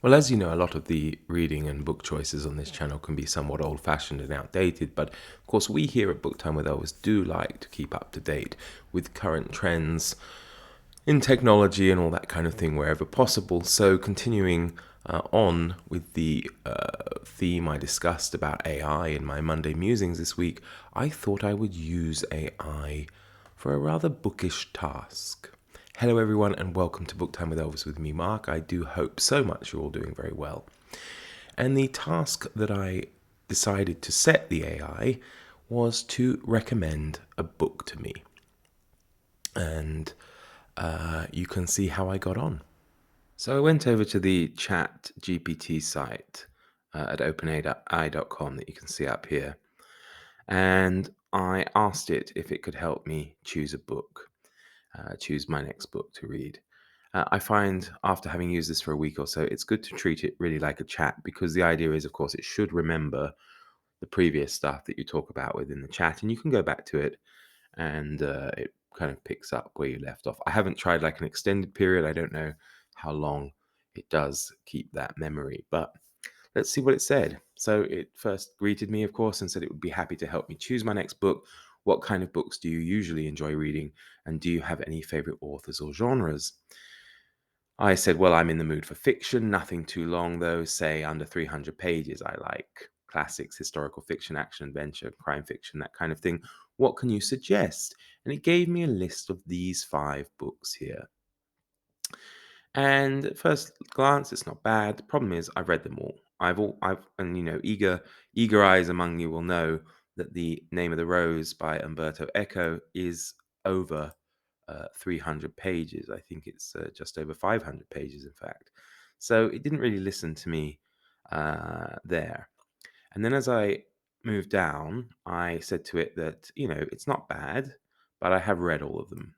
Well, as you know, a lot of the reading and book choices on this channel can be somewhat old-fashioned and outdated, but of course we here at Book Time with Elvis do like to keep up to date with current trends in technology and all that kind of thing wherever possible. So continuing on with the theme I discussed about AI in my Monday musings this week, I thought I would use AI for a rather bookish task. Hello, everyone, and welcome to Book Time with Elvis with me, Mark. I do hope so much you're all doing very well. And the task that I decided to set the AI was to recommend a book to me. And you can see how I got on. So I went over to the ChatGPT site at openai.com that you can see up here. And I asked it if it could help me choose a book. Choose my next book to read. I find after having used this for a week or so, it's good to treat it really like a chat because the idea is, of course, it should remember the previous stuff that you talk about within the chat, and you can go back to it and it kind of picks up where you left off. I haven't tried like an extended period. I don't know how long it does keep that memory, but let's see what it said. So it first greeted me, of course, and said it would be happy to help me choose my next book. What kind of books do you usually enjoy reading? And do you have any favorite authors or genres? I said, well, I'm in the mood for fiction, nothing too long, though, say under 300 pages. I like classics, historical fiction, action, adventure, crime fiction, that kind of thing. What can you suggest? And it gave me a list of these 5 books here. And at first glance, it's not bad. The problem is, I've read them all. And eager eyes among you will know that The Name of the Rose by Umberto Eco is over 300 pages. I think it's just over 500 pages, in fact. So it didn't really listen to me there. And then as I moved down, I said to it that, it's not bad, but I have read all of them.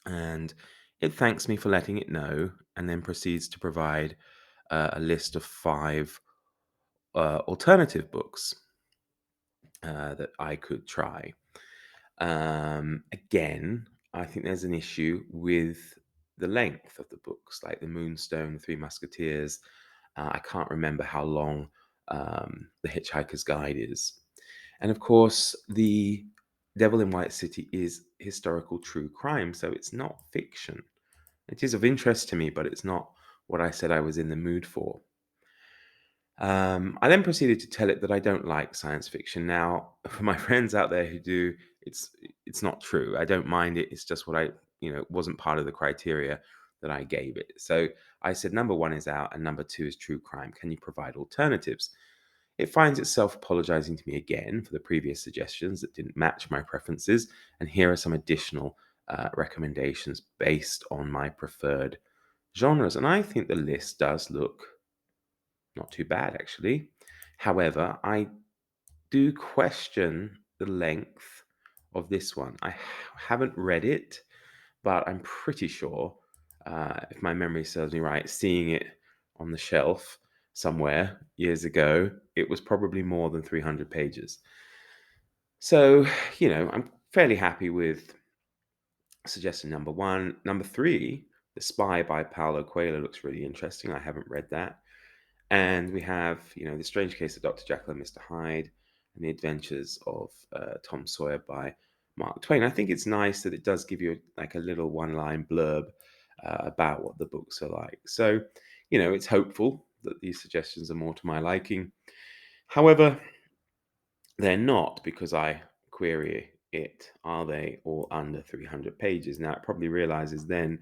And it thanks me for letting it know and then proceeds to provide a list of 5 alternative books that I could try. Again, I think there's an issue with the length of the books, like The Moonstone, The Three Musketeers. I can't remember how long The Hitchhiker's Guide is. And of course, The Devil in White City is historical true crime, so it's not fiction. It is of interest to me, but it's not what I said I was in the mood for. I then proceeded to tell it that I don't like science fiction. Now, for my friends out there who do, it's not true. I don't mind it. It's just what wasn't part of the criteria that I gave it. So I said number 1 is out and number 2 is true crime. Can you provide alternatives? It finds itself apologizing to me again for the previous suggestions that didn't match my preferences, and here are some additional recommendations based on my preferred genres. And I think the list does look not too bad, actually. However, I do question the length of this one. I haven't read it, but I'm pretty sure, if my memory serves me right, seeing it on the shelf somewhere years ago, it was probably more than 300 pages. So, I'm fairly happy with suggestion number 1. Number 3, The Spy by Paulo Coelho looks really interesting. I haven't read that. And we have, The Strange Case of Dr. Jekyll and Mr. Hyde and The Adventures of Tom Sawyer by Mark Twain. I think it's nice that it does give you like a little one-line blurb about what the books are like. So, it's hopeful that these suggestions are more to my liking. However, they're not because I query it. Are they all under 300 pages? Now, it probably realizes then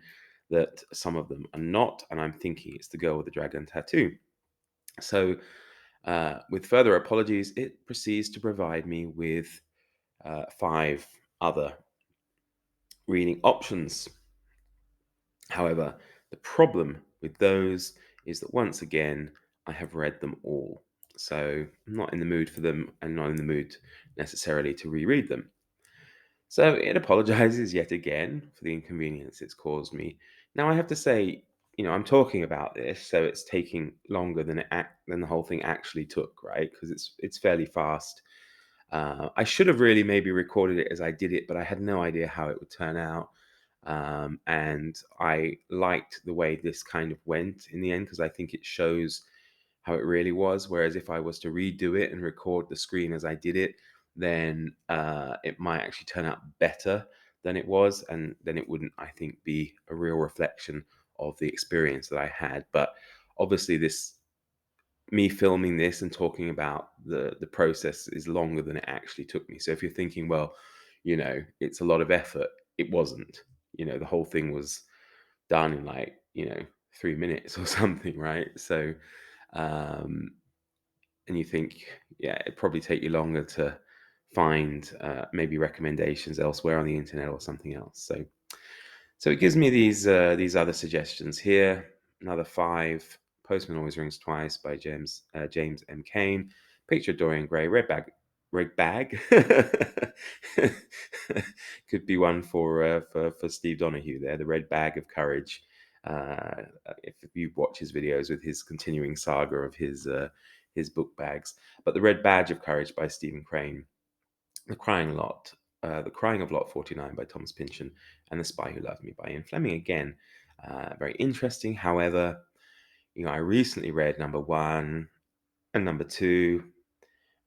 that some of them are not, and I'm thinking it's The Girl with the Dragon Tattoo. So, with further apologies, it proceeds to provide me with 5 other reading options. However, the problem with those is that once again, I have read them all. So, I'm not in the mood for them and not in the mood necessarily to reread them. So, it apologizes yet again for the inconvenience it's caused me. Now, I have to say, I'm talking about this, so it's taking longer than the whole thing actually took, right? Because it's fairly fast. I should have really maybe recorded it as I did it, but I had no idea how it would turn out. And I liked the way this kind of went in the end because I think it shows how it really was. Whereas if I was to redo it and record the screen as I did it, then it might actually turn out better than it was, and then it wouldn't, I think, be a real reflection of the experience that I had. But obviously, this me filming this and talking about the process is longer than it actually took me. So if you're thinking, well, it's a lot of effort, it wasn't. The whole thing was done in like 3 minutes or something, right? So um, and you think, yeah, it'd probably take you longer to find maybe recommendations elsewhere on the internet or something else. So it gives me these other suggestions here. Another five. Postman Always Rings Twice by James M. Cain. Picture of Dorian Gray. Red bag. Could be one for Steve Donahue there. The Red Bag of Courage. Uh, if you watch his videos with his continuing saga of his book bags, but The Red Badge of Courage by Stephen Crane. The Crying of Lot 49 by Thomas Pynchon, and The Spy Who Loved Me by Ian Fleming. Again, very interesting. However, I recently read number one and number two,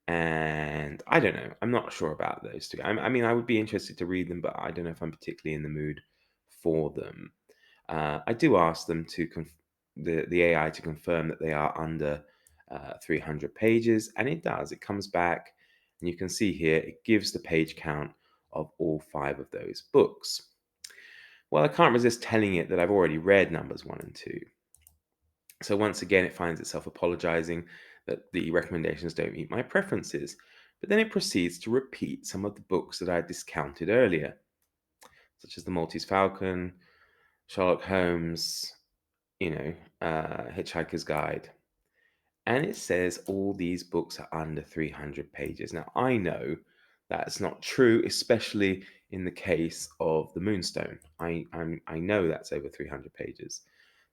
and I don't know. I'm not sure about those two. I mean, I would be interested to read them, but I don't know if I'm particularly in the mood for them. I do ask them the AI to confirm that they are under 300 pages, and it does. It comes back, and you can see here it gives the page count of all five of those books. Well, I can't resist telling it that I've already read numbers one and two. So once again, it finds itself apologizing that the recommendations don't meet my preferences, but then it proceeds to repeat some of the books that I discounted earlier, such as The Maltese Falcon, Sherlock Holmes, Hitchhiker's Guide. And it says all these books are under 300 pages. Now, I know that's not true, especially in the case of The Moonstone. I know that's over 300 pages.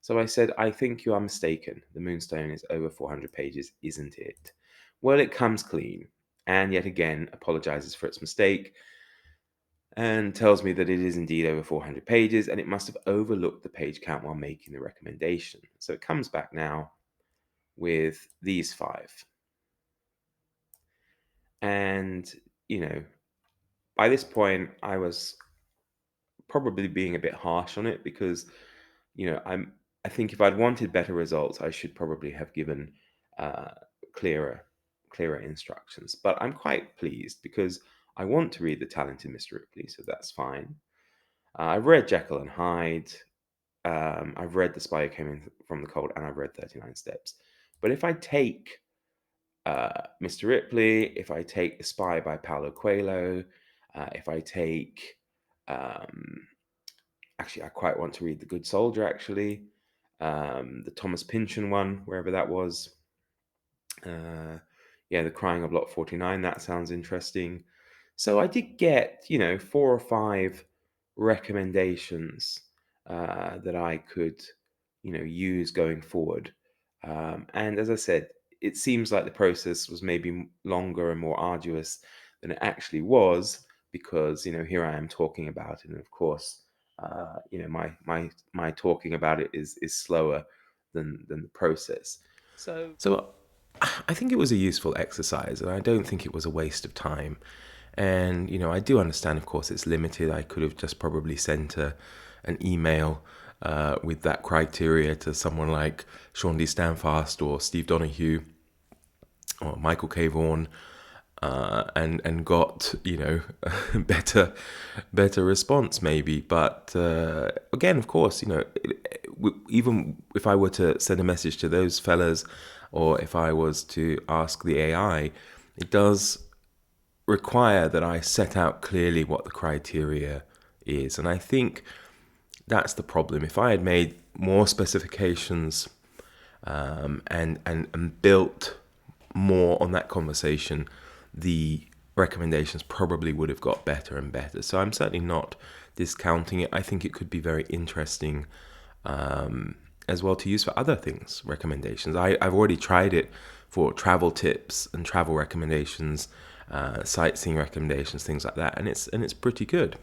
So I said, I think you are mistaken. The Moonstone is over 400 pages, isn't it? Well, it comes clean and yet again apologizes for its mistake and tells me that it is indeed over 400 pages and it must have overlooked the page count while making the recommendation. So it comes back now with these five. And, by this point, I was probably being a bit harsh on it because, I think if I'd wanted better results, I should probably have given uh, clearer, clearer instructions. But I'm quite pleased because I want to read The Talented Mr. Ripley, so that's fine. I've read Jekyll and Hyde. I've read The Spy Who Came In From the Cold, and I've read 39 Steps. But if I take Mr. Ripley, if I take The Spy by Paulo Coelho, if I take, actually, I quite want to read The Good Soldier, actually, the Thomas Pynchon one, wherever that was. Yeah, The Crying of Lot 49, that sounds interesting. So I did get, 4 or 5 recommendations that I could, use going forward. And as I said, it seems like the process was maybe longer and more arduous than it actually was because, here I am talking about it. And of course, my talking about it is slower than the process. So I think it was a useful exercise, and I don't think it was a waste of time. And I do understand, of course, it's limited. I could have just probably sent an email with that criteria to someone like Sean D. Stanfast or Steve Donahue or Michael K. Vaughan, and got better response maybe. But again, of course, even if I were to send a message to those fellas, or if I was to ask the AI, it does require that I set out clearly what the criteria is. And I think that's the problem. If I had made more specifications and built more on that conversation, the recommendations probably would have got better and better. So I'm certainly not discounting it. I think it could be very interesting as well to use for other things, recommendations. I've already tried it for travel tips and travel recommendations, sightseeing recommendations, things like that, and it's pretty good.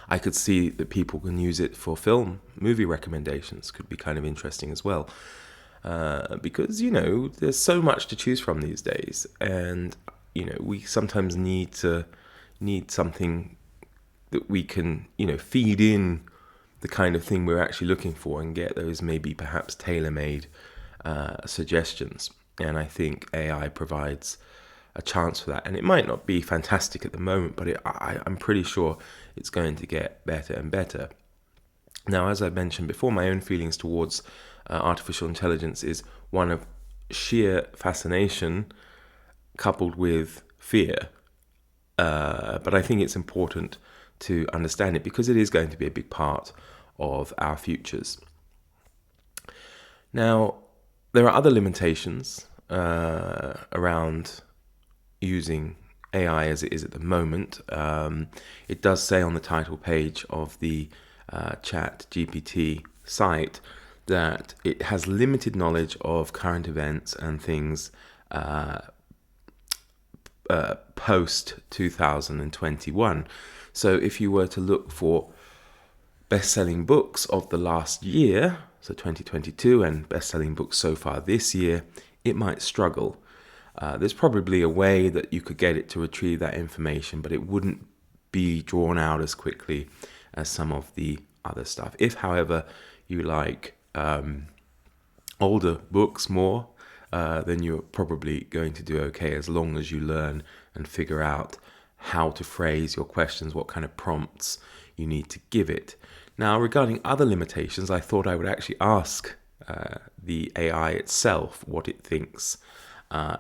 I could see that people can use it for movie recommendations. Could be kind of interesting as well. Because, there's so much to choose from these days. And, we sometimes need something that we can, feed in the kind of thing we're actually looking for and get those maybe perhaps tailor-made suggestions. And I think AI provides a chance for that. And it might not be fantastic at the moment, but I'm pretty sure it's going to get better and better. Now, as I mentioned before, my own feelings towards artificial intelligence is one of sheer fascination coupled with fear. But I think it's important to understand it because it is going to be a big part of our futures. Now, there are other limitations around using AI as it is at the moment. It does say on the title page of the ChatGPT site that it has limited knowledge of current events and things post 2021. So if you were to look for best-selling books of the last year, so 2022, and best-selling books so far this year, it might struggle. There's probably a way that you could get it to retrieve that information, but it wouldn't be drawn out as quickly as some of the other stuff. If, however, you like older books more, then you're probably going to do okay as long as you learn and figure out how to phrase your questions, what kind of prompts you need to give it. Now, regarding other limitations, I thought I would actually ask the AI itself what it thinks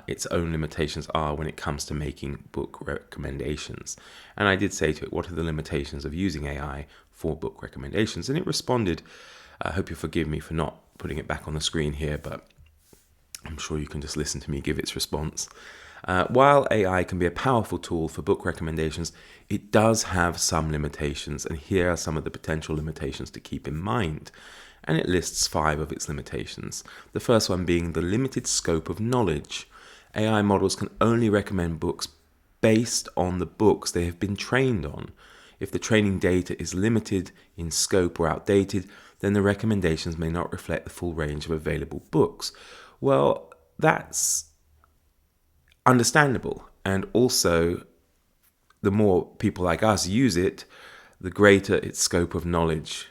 its own limitations are when it comes to making book recommendations. And I did say to it, what are the limitations of using AI for book recommendations? And it responded, I hope you forgive me for not putting it back on the screen here, but I'm sure you can just listen to me give its response. While AI can be a powerful tool for book recommendations, it does have some limitations, and here are some of the potential limitations to keep in mind. And it lists 5 of its limitations. The first one being the limited scope of knowledge. AI models can only recommend books based on the books they have been trained on. If the training data is limited in scope or outdated, then the recommendations may not reflect the full range of available books. Well, that's understandable. And also, the more people like us use it, the greater its scope of knowledge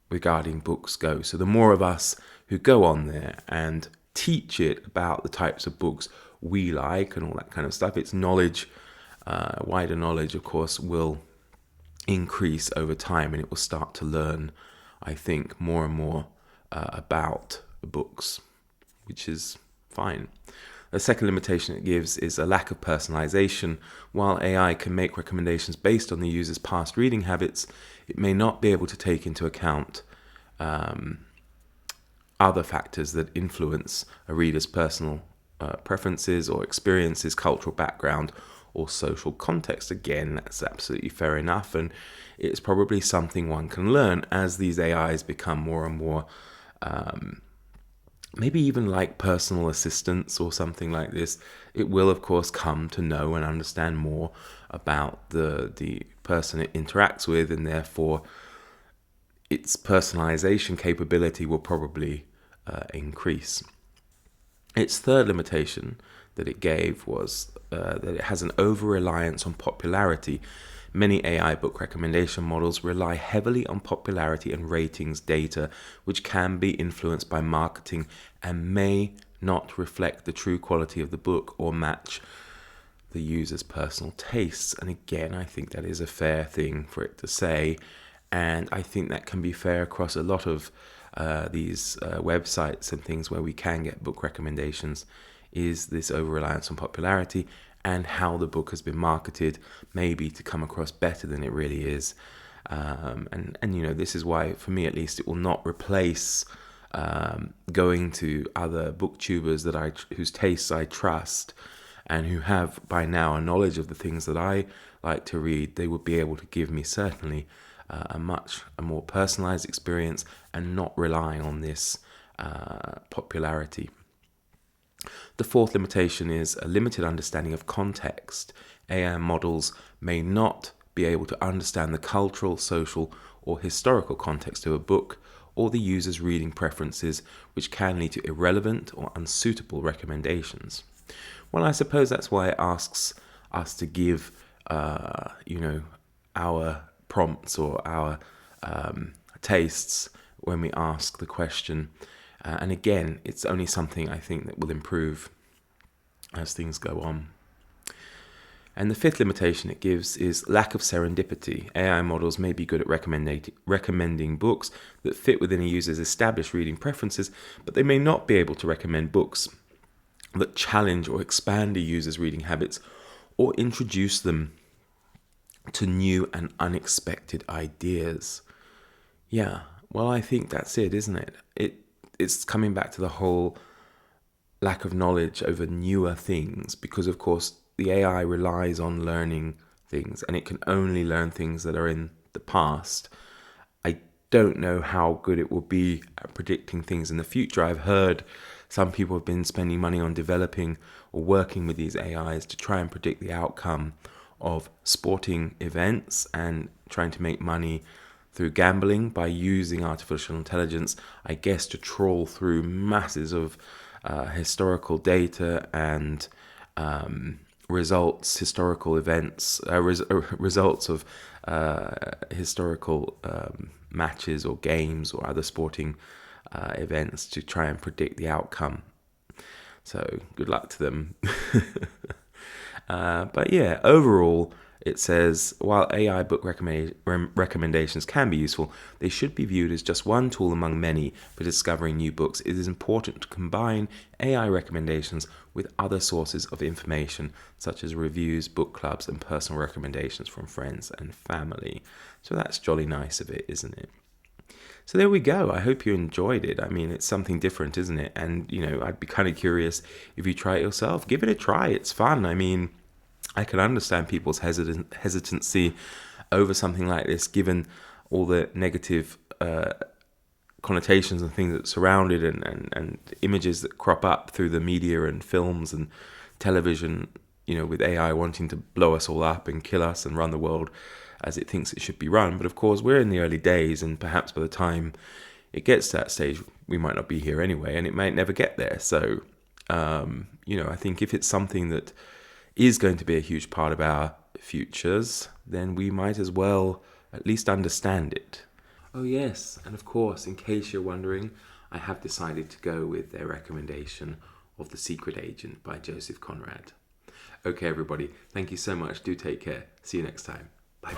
regarding books go. So the more of us who go on there and teach it about the types of books we like and all that kind of stuff, its knowledge, wider knowledge, of course, will increase over time, and it will start to learn, I think, more and more about books, which is fine. The second limitation it gives is a lack of personalization. While AI can make recommendations based on the user's past reading habits, it may not be able to take into account other factors that influence a reader's personal preferences or experiences, cultural background, or social context. Again, that's absolutely fair enough, and it's probably something one can learn as these AIs become more and more maybe even like personal assistants or something like this. It will, of course, come to know and understand more about the person it interacts with, and therefore its personalization capability will probably increase. Its third limitation that it gave was that it has an over-reliance on popularity. Many AI book recommendation models rely heavily on popularity and ratings data, which can be influenced by marketing and may not reflect the true quality of the book or match the user's personal tastes. And again, I think that is a fair thing for it to say, and I think that can be fair across a lot of these websites and things where we can get book recommendations, is this over-reliance on popularity and how the book has been marketed, maybe to come across better than it really is. And this is why, for me at least, it will not replace going to other booktubers whose tastes I trust and who have by now a knowledge of the things that I like to read. They would be able to give me certainly a more personalized experience and not relying on this popularity. The fourth limitation is a limited understanding of context. AI models may not be able to understand the cultural, social, or historical context of a book or the user's reading preferences, which can lead to irrelevant or unsuitable recommendations. Well, I suppose that's why it asks us to give, our prompts or our tastes when we ask the question. And again, it's only something I think that will improve as things go on. And the fifth limitation it gives is lack of serendipity. AI models may be good at recommending books that fit within a user's established reading preferences, but they may not be able to recommend books that challenge or expand a user's reading habits or introduce them to new and unexpected ideas. Yeah, well, I think that's it, isn't it? It's coming back to the whole lack of knowledge over newer things, because of course the AI relies on learning things and it can only learn things that are in the past. I don't know how good it will be at predicting things in the future. I've heard some people have been spending money on developing or working with these AIs to try and predict the outcome of sporting events and trying to make money through gambling by using artificial intelligence, I guess, to trawl through masses of historical data and historical events, results of historical matches or games or other sporting events to try and predict the outcome. So good luck to them. But yeah, overall, it says, while AI book recommendations can be useful, they should be viewed as just one tool among many for discovering new books. It is important to combine AI recommendations with other sources of information, such as reviews, book clubs, and personal recommendations from friends and family. So that's jolly nice of it, isn't it? So there we go. I hope you enjoyed it. I mean, it's something different, isn't it? And, I'd be kind of curious if you try it yourself. Give it a try. It's fun. I mean, I can understand people's hesitancy over something like this, given all the negative connotations and things that surround it, and images that crop up through the media and films and television, with AI wanting to blow us all up and kill us and run the world as it thinks it should be run. But of course, we're in the early days, and perhaps by the time it gets to that stage, we might not be here anyway, and it might never get there. So, I think if it's something that is going to be a huge part of our futures, then we might as well at least understand it. Oh yes, and of course, in case you're wondering, I have decided to go with their recommendation of The Secret Agent by Joseph Conrad. Okay, everybody, thank you so much. Do take care. See you next time. Bye.